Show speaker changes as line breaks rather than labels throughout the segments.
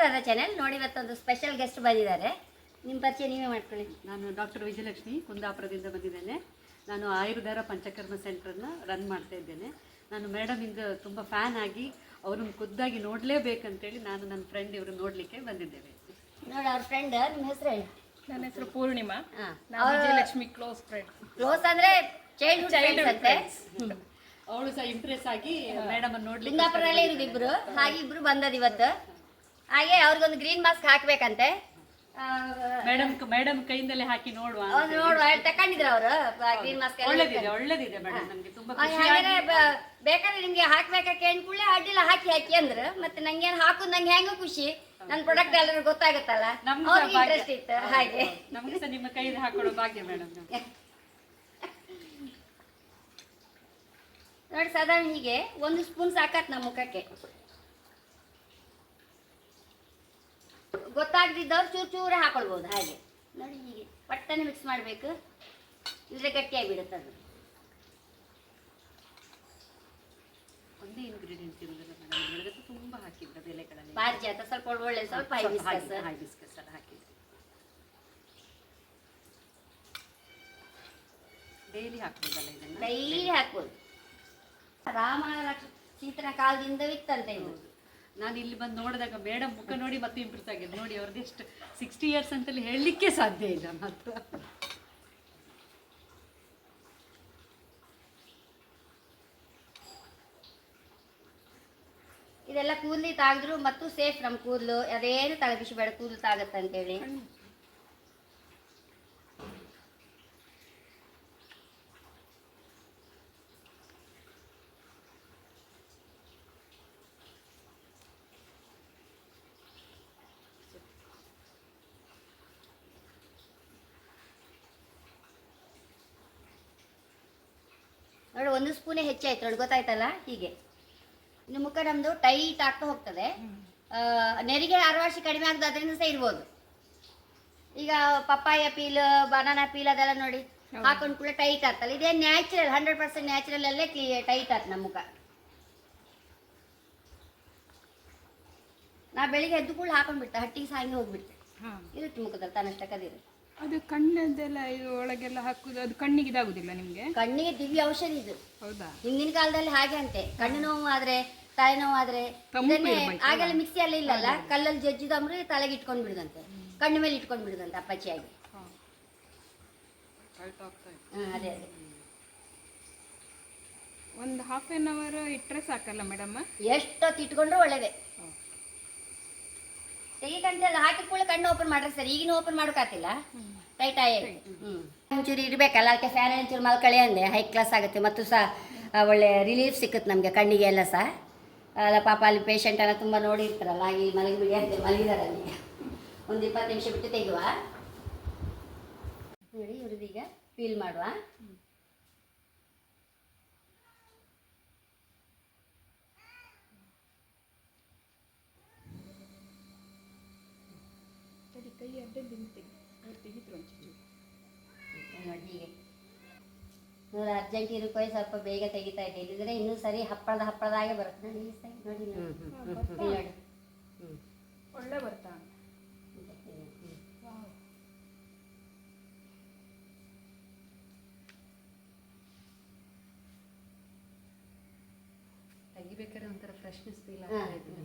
Anuradha channel ನೋಡಿ. ಇವತ್ತೊಂದು special guest ಬಂದಿದ್ದಾರೆ. ನಿಮ್ಮ ಪರಿಚಯ ನೀವೇ ಮಾಡ್ಕೊಳ್ಳಿ.
ನಾನು ಡಾಕ್ಟರ್ ವಿಜಯಲಕ್ಷ್ಮಿ ಕುಂದಾಪುರದಿಂದ ಬಂದಿದ್ದೇನೆ. ನಾನು ಆಯುರ್ವೇದ ಪಂಚಕರ್ಮ ಸೆಂಟ್ರನ್ನ ರನ್ ಮಾಡ್ತಾ ಇದ್ದೇನೆ. ನಾನು ಮೇಡಮಿಂದ ತುಂಬ ಫ್ಯಾನ್ ಆಗಿ ಅವ್ರನ್ನ ಖುದ್ದಾಗಿ ನೋಡಲೇಬೇಕಂತೇಳಿ ನಾನು ನನ್ನ ಫ್ರೆಂಡ್ ಇವರು ನೋಡಲಿಕ್ಕೆ ಬಂದಿದ್ದೇವೆ.
ನೋಡಿ ಅವ್ರ ಫ್ರೆಂಡ್, ನಿಮ್ಮ ಹೆಸರು ಹೇಳಿ.
ನನ್ನ ಹೆಸರು ಪೂರ್ಣಿಮಾ. ನಾನು ವಿಜಯಲಕ್ಷ್ಮಿ ಕ್ಲೋಸ್ ಫ್ರೆಂಡ್.
ಕ್ಲೋಸ್ ಅಂದ್ರೆ ಚೈಲ್ಡ್ಹುಡ್ ಅಂತೆ.
ಅವಳು ಸಹ ಇಂಪ್ರೆಸ್ ಆಗಿ ಮೇಡಮ್ ನೋಡ್ಲಿಕ್ಕೆ
ಕುಂದಾಪುರದಲ್ಲೇ ಇರೋದು ಇಬ್ರು. ಹಾಗೆ ಇಬ್ರು ಬಂದದ್ದು ಇವತ್ತು. ಹಾಗೆ ಅವ್ರಿಗೊಂದು ಗ್ರೀನ್ ಮಾಸ್ಕ್ ಹಾಕ್ಬೇಕಂತೆ.
ಮೇಡಮ್ ಕೈಯಿಂದಲೇ ಹಾಕಿ ನೋಡುವ
ತಕೊಂಡಿದ್ರು ಅವರು ಗ್ರೀನ್ ಮಾಸ್ಕ್.
ಒಳ್ಳೇದಿದೆ ಮೇಡಮ್, ನಮ್ಗೆ ತುಂಬಾ
ಬೇಕಾದ್ರೆ ನಿಮ್ಗೆ ಹಾಕ್ಬೇಕಕ್ಕೆ ಕೂಡಲೇ ಅಡ್ಡಿಲ್ಲ ಹಾಕಿ ಅಂದ್ರು. ಮತ್ತೆ ನಂಗೇನು ಹಾಕುದು ನಂಗೆ ಹೆಂಗ ಖುಷಿ, ನನ್ನ ಪ್ರಾಡಕ್ಟ್ ಎಲ್ಲರೂ ಗೊತ್ತಾಗುತ್ತಲ್ಲ, ಅವ್ರಿಗೆ ಇಂಟ್ರೆಸ್ಟ್ ಇತ್ತು. ಹಾಗೆ
ನಮ್ಗೆ ಸಹ ನಿಮ್ಮ ಕೈಯಲ್ಲಿ ಹಾಕೊಳ್ಳೋ ಭಾಗ್ಯ ಮೇಡಮ್.
ನೋಡಿ ಸಾಧಾರಣ ಹೀಗೆ 1 ಸ್ಪೂನ್ ಸಾಕತ್ ನಮ್ಮ ಮುಖಕ್ಕೆ. ಗೊತ್ತಾಗದಿದ್ದವ್ರು ಚೂರು ಚೂರೇ ಹಾಕೊಳ್ಬೋದು. ಹಾಗೆ ನೋಡಿ ಹೀಗೆ ಪಟ್ಟನೆ ಮಿಕ್ಸ್ ಮಾಡಬೇಕು, ಇದ್ರೆ ಗಟ್ಟಿಯಾಗಿ ಬಿಡುತ್ತೆ. ಅದು
ಒಂದೇ ಇಂಗ್ರೀಡಿಯೆಂಟ್ ಇರುವುದಿಲ್ಲ ಮೇಡಮ್, ಬೆಳಗ್ಗೆ ತುಂಬಾ ಹಾಕಿದ್ರು ಎಲೆಗಳಲ್ಲಿ.
ಪಾರಿಜಾತ ಸ್ವಲ್ಪ ಒಳ್ಳೆ, ಸ್ವಲ್ಪ ಹೈಬಿಸ್ಕಸ್
ಎಲ್ಲ ಹಾಕಿದ್ರು. ಡೈಲಿ ಹಾಕ್ಬೋದಲ್ಲ ಇದನ್ನ?
ಡೈಲಿ ಹಾಕ್ಬೋದು. ರಾಮ ಸೀತನ ಕಾಲದಿಂದ ಇತ್ತಂತೆ ಇದು.
ನಾನು ಇಲ್ಲಿ ಬಂದು ನೋಡಿದಾಗ ಮೇಡಮ್ ಮುಖ ನೋಡಿ ಮತ್ತೆ ಇಂಪ್ರೆಸ್ ಆಗಿದೆ. ನೋಡಿ ಅವ್ರದ್ದು ಎಷ್ಟು 60 years ಅಂತಲ್ಲಿ ಹೇಳಲಿಕ್ಕೆ ಸಾಧ್ಯ ಇಲ್ಲ ಮಾತ್ರ.
ಇದೆಲ್ಲ ಕೂದಲಿ ತಾಗಿದ್ರು ಮತ್ತು ಸೇಫ್. ನಮ್ಮ ಕೂದಲು ಅದೇನು ತಳಬಿಸಿ ಬೇಡ, ಕೂದಲು ತಾಗತ್ತೆ ಅಂತೇಳಿ. ನೋಡಿ 1 ಸ್ಪೂನೇ ಹೆಚ್ಚಾಯ್ತು ನೋಡಿ, ಗೊತ್ತಾಯ್ತಲ್ಲ. ಹೀಗೆ ಇನ್ನು ಮುಖ ನಮ್ದು ಟೈಟ್ ಆಗ್ತಾ ಹೋಗ್ತದೆ. ನೆರಿಗೆ ಆರವಾಸಿ ಕಡಿಮೆ ಆಗದು ಅದರಿಂದ ಸಹ ಇರ್ಬೋದು. ಈಗ ಪಪ್ಪಾಯ ಪೀಲ್, ಬನಾನಾ ಪೀಲ್ ಅದೆಲ್ಲ ನೋಡಿ ಹಾಕೊಂಡು ಕೂಡ ಟೈಟ್ ಆಗ್ತಲ್ಲ. ಇದೇ ನ್ಯಾಚುರಲ್, 100% ನ್ಯಾಚುರಲ್ ಅಲ್ಲೇ ಟೈಟ್ ಆಗ್ತದೆ ನಮ್ಮ ಮುಖ. ನಾ ಬೆಳಿಗ್ಗೆ ಎದ್ದು ಕೂಡ ಹಾಕೊಂಡ್ಬಿಡ್ತೆ, ಹಟ್ಟಿಗೆ ಸಹ ಹಂಗೆ ಹೋಗ್ಬಿಡ್ತೆ. ಇರುತ್ತೆ ಮುಖದಲ್ಲಿ ತನ್ನಷ್ಟಕ್ಕದಿರುತ್ತೆ.
ಅದು ಕಣ್ಣದೆಲ್ಲ ಇದು ಒಳಗೆಲ್ಲ ಹಾಕುದು, ಅದು ಕಣ್ಣಿಗೆ ಇದಾಗುದಿಲ್ಲ ನಿಮ್ಗೆ?
ಕಣ್ಣಿಗೆ ದಿವ್ಯ ಔಷಧಿ ಇದು.
ಹೌದಾ?
ಹಿಂದಿನ ಕಾಲದಲ್ಲಿ ಹಾಗೆ ಅಂತೆ, ಕಣ್ಣು ನೋವು ಆದ್ರೆ, ತಲೆ ನೋವು ಆದ್ರೆ ಆಗೆಲ್ಲ ಮಿಕ್ಸಿ ಎಲ್ಲ ಇಲ್ಲಲ್ಲ, ಕಲ್ಲಲ್ಲಿ ಜಜ್ಜಿದಮ್ರೆ ತಲೆಗೆ ಇಟ್ಕೊಂಡ್ ಬಿಡುದಂತೆ, ಕಣ್ಣು ಮೇಲೆ ಇಟ್ಕೊಂಡ್ ಬಿಡುದಂತೆ ಅಪ್ಪಚ್ಚಿಯಾಗಿ. ಅದೇ ಅದೇ
ಒಂದು ½ ಇಟ್ಟರೆ ಸಾಕಲ್ಲ ಮೇಡಮ್?
ಎಷ್ಟೊತ್ತು ಇಟ್ಕೊಂಡ್ರು ಒಳ್ಳೇದೇ. ತೆಗಿಕಂತೆಲ್ಲ ಹಾಕಿದ ಕೂಡ ಕಣ್ಣು ಓಪನ್ ಮಾಡ್ರೆ ಸರಿ. ಈಗಿನ ಓಪನ್ ಮಾಡೋಕ್ಕಾಗ್ತಿಲ್ಲ, ಟೈಟ್ ಆಗಿ. ಒಂಚೂರು ಇರಬೇಕಲ್ಲ, ಅದಕ್ಕೆ ಫ್ಯಾನ್ ಒಂಚೂರು ಮಲ್ಕಳಿ ಅಂದೆ, ಹೈ ಕ್ಲಾಸ್ ಆಗುತ್ತೆ. ಮತ್ತು ಸಹ ಒಳ್ಳೆ ರಿಲೀಫ್ ಸಿಕ್ಕುತ್ತೆ ನಮಗೆ ಕಣ್ಣಿಗೆ ಎಲ್ಲ ಸಹ. ಅಲ್ಲ ಪಾಪ ಅಲ್ಲಿ ಪೇಷಂಟ್ ಎಲ್ಲ ತುಂಬ ನೋಡಿರ್ತಾರಲ್ಲ, ಹಾಗೆ ಮಲಗಿಬಿಡಿ ಅಂತ ಮಲಗಿದಾರೆ ಅಲ್ಲಿ. ಒಂದು 20 ನಿಮಿಷ ಬಿಟ್ಟು ತೆಗುವ. ನೋಡಿ ಇವ್ರದೀಗ ಫೀಲ್ ಮಾಡುವ. ನೋಡಿ ಹೀಗೆ ನೋಡಿ ಅರ್ಜೆಂಟ್ ಇರಕ್ಕೆ ಸ್ವಲ್ಪ ಬೇಗ ತೆಗಿತಾ ಇದೆ. ಇಲ್ಲಿದ್ರೆ ಇನ್ನೂ ಸರಿ ಹಪ್ಪಳದಾಗೆ ಬರುತ್ತೆ. ನೋಡಿ ಈ ಸರಿ ನೋಡಿ ನೋಡಿ
ಒಳ್ಳೆ ಬರ್ತಾ
ತೆಗಿಬೇಕಾದ್ರೆ ಒಂಥರ ಫ್ರೆಶ್ನೆಸ್ ಫೀಲ್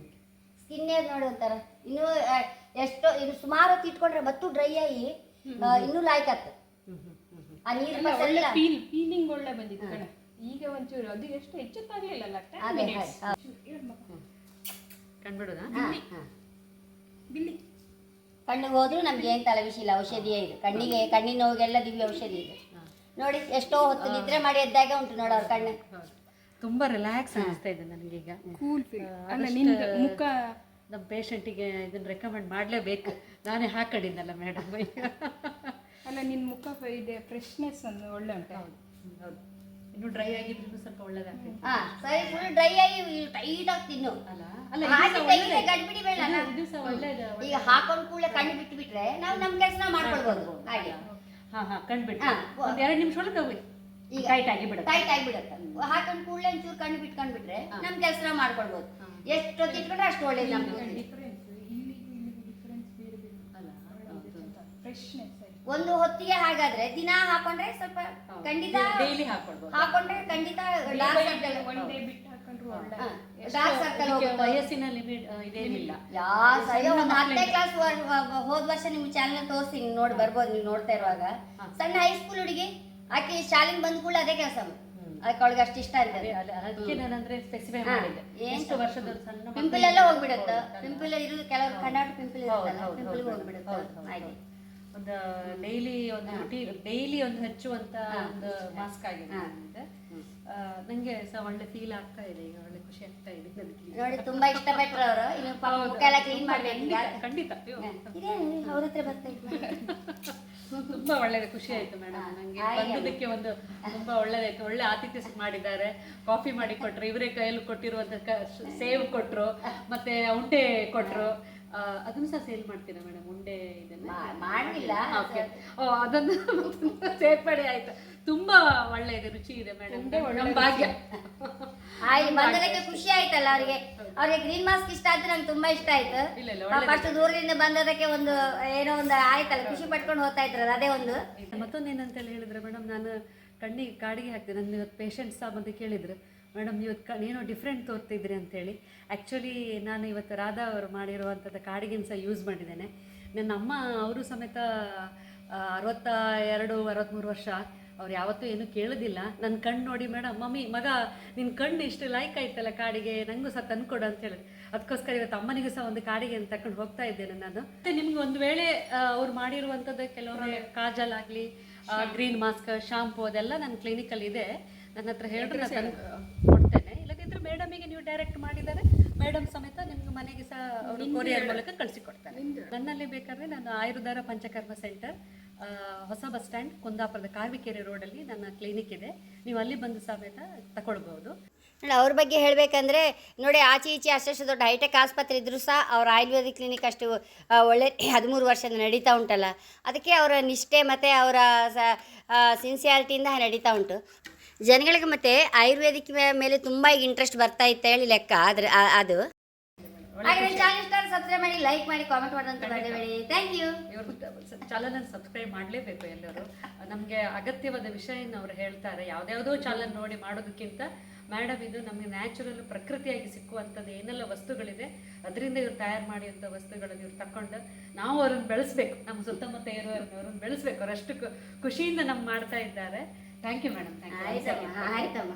ಸ್ಕಿನ್ನೇ ನೋಡಿ ಒಂಥರ. ಇನ್ನೂ ಎಷ್ಟೋ ಇದು ಸುಮಾರು ಹೊತ್ತು ಇಟ್ಕೊಂಡ್ರೆ ಮತ್ತು ಡ್ರೈ ಆಗಿ ಇನ್ನೂ ಲಾಯ್ಕ್ ಆಗ್ತದೆ. ಆ ನೀರು
ಫೀಲಿಂಗ್ ಒಳ್ಳೆ ಬಂದಿತ್ತು ಕಣೆ. ಈಗ ಒಂಚೂರು ಅದು ಎಷ್ಟು ಹೆಚ್ಚುತ್ತಾಗ್ಲಿಲ್ಲ.
ಕಂಡ್ಬಿಡೋದಾ?
ಬಿಲ್ಲಿ
ಕಣ್ಣಿಗೆ ಹೋದ್ರೂ ನಮ್ಗೆ ಏನು ತಲೆಬಿಸಿ ಇಲ್ಲ, ಔಷಧಿಯೇ ಇದು. ಕಣ್ಣಿನ ನೋವಿಗೆಲ್ಲ ದಿವ್ಯ ಔಷಧಿ ಇದೆ. ನೋಡಿ ಎಷ್ಟೋ ಹೊತ್ತು ನಿದ್ರೆ ಮಾಡಿ ಎದ್ದಾಗ ಉಂಟು ನೋಡಿ ಅವ್ರ ಕಣ್ಣು.
ತುಂಬಾ ರಿಲ್ಯಾಕ್ಸ್ ಅನಿಸ್ತಾ ಇದೆ ನನಗೆ ಈಗ.
Cool feel. ಅಲ್ಲ ನಿನ್ನ ಮುಖ
ನಮ್ಮ ಪೇಷಂಟಿಗೆ ಇದನ್ನ ರೆಕಮೆಂಡ್ ಮಾಡಲೇಬೇಕು. ನಾನೇ ಹಾಕೊಂಡಿದ್ದಲ್ಲ ಮೇಡಮ್.
ಅಲ್ಲ ನಿನ್ನ ಮುಖ ಇದೆ, ಫ್ರೆಶ್ನೆಸ್ ಅಂದ್ರೆ ಒಳ್ಳೆ ಉಂಟು.
ಹೌದು, ಇನ್ನು ಡ್ರೈ ಆಗಿದ್ರು ಸ್ವಲ್ಪ ಒಳ್ಳೇದಾಗ್ತದೆ.
ಸರಿ, ಫುಲ್ ಡ್ರೈ ಆಗಿ ಟೈಟ್ ಆಗ್ತಿ ಇನ್ನು. ಗಡ್ಬಿಡಿ ಬೇಡ. ಈಗ ಹಾಕೊಂಡು ಕೂಡಲೇ ಕಣ್ಣು ಬಿಟ್ಟು ಬಿಟ್ರೆ ನಾವು ನಮ್ಮ ಕೆಲಸ ಮಾಡ್ಕೊಳ್ಬಹುದು. ಹಾಗೆ
ಕಣ್ಬಿಟ್ಟು ಒಂದು 2 ನಿಮಿಷ ಒಳಗೆ ಈಗ ಟೈಟ್ ಆಗಿಬಿಡುತ್ತೆ.
ಹಾಕೊಂಡು ಕೂಡಲೇ ಒಂಚೂರು ಕಣ್ಣು ಬಿಟ್ಕೊಂಡ್ಬಿಟ್ರೆ ನಮ್ಮ ಕೆಲಸ ಮಾಡ್ಕೊಳ್ಬಹುದು. ಎಷ್ಟೊತ್ತು ಇಟ್ಕೊಂಡ್ರೆ ಅಷ್ಟು ಒಳ್ಳೇದು ನಮ್ಗೆ.
ಫ್ರೆಶ್ನೆಸ್
ಒಂದು ಹೊತ್ತಿಗೆ ಹಾಗಾದ್ರೆ ದಿನ ಹಾಕೊಂಡ್ರೆ ಸ್ವಲ್ಪ ಖಂಡಿತ
ಡೈಲಿ ಹಾಕೊಳ್ಬೋದು.
ಹಾಕೊಂಡ್ರೆ ಖಂಡಿತ ಡಾರ್ಕ್ ಸರ್ಕಲ್
ಒನ್ ಡೇ ಬಿಟ್ಟು ಹಾಕೊಂಡ್ರು ಒಳ್ಳೆ
ಡಾರ್ಕ್ ಸರ್ಕಲ್
ಇದಕ್ಕೆ ವಯಸ್ಸಿನ ಲಿಮಿಟ್ ಇದೇನಿಲ್ಲ.
ಅಯ್ಯೋ ಒಂದು 10ನೇ ಕ್ಲಾಸ್ ಹೋದ ವರ್ಷ ನಿಮ್ ಚಾನಲ್ ತೋರಿಸಿ ನೋಡಿ ಬರ್ಬೋದು, ನೀವು ನೋಡ್ತಾ ಇರುವಾಗ. ಸಣ್ಣ ಹೈಸ್ಕೂಲ್ ಹುಡುಗಿ ಆಕೆ ಶಾಲೆಗೆ ಬಂದ ಕೂಡ ಅದೇ ಕೆಲಸ ಅದಕ್ಕೆ ಅವಳಿಗೆ ಅಷ್ಟು ಇಷ್ಟ ಇರ್ತದೆ.
ಅದಕ್ಕೆ ನಾನಂದ್ರೆ ಸ್ಪೆಸಿಫೈ ಮಾಡಿದ್ದೆ ಎಷ್ಟು ವರ್ಷದ ಸಣ್ಣ
ಪಿಂಪಲ್ ಎಲ್ಲ ಹೋಗ್ಬಿಡುತ್ತೆ. ಪಿಂಪಲ್ ಇರೋದು ಕೆಲವರು ಕಣ್ಣಾಟ ಪಿಂಪಲ್ ಇರುತ್ತಲ್ಲ, ಪಿಂಪಲ್ ಹೋಗ್ಬಿಡುತ್ತೆ. ಹಾಗೆ
ಒಂದು ಡೈಲಿ ಒಂದು ಡೈಲಿ ಒಂದು ಹಚ್ಚುವಂತ ಒಂದು ಮಾಸ್ಕ್ ಆಗಿದೆ ನಮ್ದು. ನಂಗೆ ಸಹ ಒಳ್ಳೆ ಫೀಲ್ ಆಗ್ತಾ ಇದೆ ಈಗ, ಒಳ್ಳೆ ಖುಷಿ ಆಗ್ತಾ ಇದೆ ನನಗೆ.
ನೋಡಿ ತುಂಬಾ ಇಷ್ಟಪಟ್ಟರು ಅವರು. ಇನ್ನು ಮುಖ ಎಲ್ಲ ಕ್ಲೀನ್ ಮಾಡ್ಬೇಕು
ಖಂಡಿತ
ಅವ್ರ ಹತ್ರ ಬರ್ತಾ ಇದ್ದೆ.
ತುಂಬಾ ಒಳ್ಳೆ ಖುಷಿ ಆಯ್ತು ಮೇಡಮ್ ನಂಗೆ ಬಂದದಕ್ಕೆ. ಒಂದು ತುಂಬಾ ಒಳ್ಳೇದಾಯ್ತು, ಒಳ್ಳೆ ಆತಿಥ್ಯ ಮಾಡಿದ್ದಾರೆ. ಕಾಫಿ ಮಾಡಿ ಕೊಟ್ರು, ಇವರೇ ಕೈಯಲ್ಲಿ ಕೊಟ್ಟಿರುವಂತ ಸೇವ್ ಕೊಟ್ರು, ಮತ್ತೆ ಉಂಡೆ ಕೊಟ್ರು. ಅದನ್ನು ಸಹ ಸೇಲ್ ಮಾಡ್ತೀರಾ ಮೇಡಮ್ ಉಂಡೆ? ಇದನ್ನ
ಮಾಡಲಿಲ್ಲ.
ಅದನ್ನು ಸೇರ್ಪಡೆ ಆಯ್ತು. ತುಂಬಾ ಒಳ್ಳೆ ಇದೆ, ರುಚಿ ಇದೆ ಮೇಡಮ್. ನಮ್ಮ ಭಾಗ್ಯ.
ಬಂದದಕ್ಕೆ ಖುಷಿ ಆಯ್ತಲ್ಲ ಅವ್ರಿಗೆ. ಅವ್ರಿಗೆ ಗ್ರೀನ್ ಮಾಸ್ಕ್ ಇಷ್ಟ ಆಯ್ತು, ನಂಗೆ ತುಂಬಾ ಇಷ್ಟ ಆಯ್ತು. ಫಸ್ಟ್ ದೂರದಿಂದ ಬಂದದಕ್ಕೆ ಒಂದು ಏನೋ ಒಂದು ಆಯ್ತಲ್ಲ, ಖುಷಿ ಪಟ್ಕೊಂಡು ಹೋಗ್ತಾ ಇದ್ರಲ್ಲ, ಅದೇ ಒಂದು.
ಮತ್ತೊಂದೇನಂತೇಳಿ ಹೇಳಿದ್ರೆ ಮೇಡಮ್, ನಾನು ಕಾಡಿಗೆ ಹಾಕ್ದೆ. ನನ್ನ ಇವತ್ತು ಪೇಷಂಟ್ಸ್ ಸಹ ಬಂದು ಕೇಳಿದ್ರು, ಮೇಡಮ್ ಇವತ್ತು ಏನೋ ಡಿಫ್ರೆಂಟ್ ತೋರ್ತಿದ್ರಿ ಅಂತೇಳಿ. ಆ್ಯಕ್ಚುಲಿ ನಾನು ಇವತ್ತು ರಾಧಾ ಅವರು ಮಾಡಿರುವಂಥದ್ದು ಕಾಡಿಗೆನ ಸಹ ಯೂಸ್ ಮಾಡಿದ್ದೇನೆ. ನನ್ನ ಅಮ್ಮ ಅವರು ಸಮೇತ 62-63 ವರ್ಷ, ಅವ್ರು ಯಾವತ್ತೂ ಏನೂ ಕೇಳೋದಿಲ್ಲ. ನನ್ನ ಕಣ್ಣು ನೋಡಿ ಮೇಡಮ್, ಮಮ್ಮಿ ಮಗ ನಿನ್ನ ಕಣ್ಣು ಇಷ್ಟು ಲೈಕ್ ಆಯ್ತಲ್ಲ ಕಾಡಿಗೆ, ನನಗೂ ಸಹ ತಂದುಕೊಡು ಅಂತ ಹೇಳಿದ್ರು. ಅದಕ್ಕೋಸ್ಕರ ಇವತ್ತು ಅಮ್ಮನಿಗೂ ಸಹ ಒಂದು ಕಾಡಿಗೆ ತಗೊಂಡು ಹೋಗ್ತಾ ಇದ್ದೇನೆ ನಾನು. ಮತ್ತು ನಿಮ್ಗೆ ಒಂದು ವೇಳೆ ಅವ್ರು ಮಾಡಿರುವಂಥದ್ದು ಕೆಲವೊಮ್ಮೆ ಕಾಜಲ್ ಆಗಲಿ, ಗ್ರೀನ್ ಮಾಸ್ಕ್, ಶಾಂಪೂ ಅದೆಲ್ಲ ನನ್ನ ಕ್ಲಿನಿಕಲ್ಲಿ ಇದೆ. ನನ್ನ ಹತ್ರ ಹೇಳಿದ್ರೆ ನಾನು ತಂದು ಕೊಡ್ತೇನೆ. ಇಲ್ಲದಿದ್ದರೆ ಮೇಡಮಿಗೆ ನೀವು ಡೈರೆಕ್ಟ್ ಮಾಡಿದರೆ ಮೇಡಮ್ ಸಮೇತ ನಿಮ್ಗೆ ಮನೆಗೆ ಸಹ ಅವರು ಕೊರಿಯರ್ ಮೂಲಕ ಕಳಿಸಿಕೊಡ್ತಾರೆ. ನನ್ನಲ್ಲಿ ಬೇಕಾದರೆ ನಾನು ಆಯುರ್ಧಾರ ಪಂಚಕರ್ಮ ಸೆಂಟರ್, ಹೊಸ ಬಸ್ ಸ್ಟ್ಯಾಂಡ್, ಕುಂದಾಪುರದ ಕಾವಿಕೆರೆ ರೋಡಲ್ಲಿ ನನ್ನ ಕ್ಲಿನಿಕ್ ಇದೆ. ನೀವು ಅಲ್ಲಿ ಬಂದು ಸಮೇತ ತಗೊಳ್ಬೋದು.
ಅವ್ರ ಬಗ್ಗೆ ಹೇಳಬೇಕಂದ್ರೆ ನೋಡಿ, ಆಚೆ ಈಚೆ ಅಷ್ಟು ದೊಡ್ಡ ಹೈಟೆಕ್ ಆಸ್ಪತ್ರೆ ಇದ್ದರೂ ಸಹ ಅವ್ರ ಆಯುರ್ವೇದಿಕ್ ಕ್ಲಿನಿಕ್ ಅಷ್ಟು ಒಳ್ಳೆ 13 ವರ್ಷದಿಂದ ನಡೀತಾ ಉಂಟಲ್ಲ, ಅದಕ್ಕೆ ಅವರ ನಿಷ್ಠೆ ಮತ್ತು ಅವರ ಸಿನ್ಸಿಯಾರಿಟಿಯಿಂದ ನಡೀತಾ ಉಂಟು. ಜನಗಳಿಗೆ ಮತ್ತು ಆಯುರ್ವೇದಿಕ್ ಮೇಲೆ ತುಂಬ ಈಗ ಇಂಟ್ರೆಸ್ಟ್ ಬರ್ತಾ ಇತ್ತು ಹೇಳಿ ಲೆಕ್ಕ. ಆದರೆ ಅದು ಹಾಗೆ ಚಾನಲ್ ಇಷ್ಟ ಸಬ್ಸ್ಕ್ರೈಬ್ ಮಾಡಿ, ಲೈಕ್ ಮಾಡಿ, ಕಾಮೆಂಟ್ ಮಾಡೋದಂತ ಮರಿಬೇಡಿ. Thank you.
ಇವರು ಚಾನಲನ್ನು ಸಬ್ಸ್ಕ್ರೈಬ್ ಮಾಡಲೇಬೇಕು ಎಲ್ಲರೂ. ನಮಗೆ ಅಗತ್ಯವಾದ ವಿಷಯನ ಅವರು ಹೇಳ್ತಾರೆ. ಯಾವುದ್ಯಾವುದೋ ಚಾನಲ್ ನೋಡಿ ಮಾಡೋದಕ್ಕಿಂತ ಮೇಡಮ್ ಇದು ನಮಗೆ ನ್ಯಾಚುರಲ್ ಪ್ರಕೃತಿಯಾಗಿ ಸಿಕ್ಕುವಂಥದ್ದು ಏನೆಲ್ಲ ವಸ್ತುಗಳಿದೆ ಅದರಿಂದ ಇವ್ರು ತಯಾರು ಮಾಡಿದಂಥ ವಸ್ತುಗಳನ್ನು ಇವ್ರು ತಗೊಂಡು ನಾವು ಅವ್ರನ್ನ ಬೆಳೆಸ್ಬೇಕು. ನಮ್ಮ ಸುತ್ತಮುತ್ತ ಇರೋರನ್ನ ಬೆಳೆಸ್ಬೇಕು. ಅವರಷ್ಟು ಖುಷಿಯಿಂದ ನಮ್ಗೆ ಮಾಡ್ತಾ ಇದ್ದಾರೆ. Thank you madam. Thank you.
ಆಯ್ತಮ್ಮ.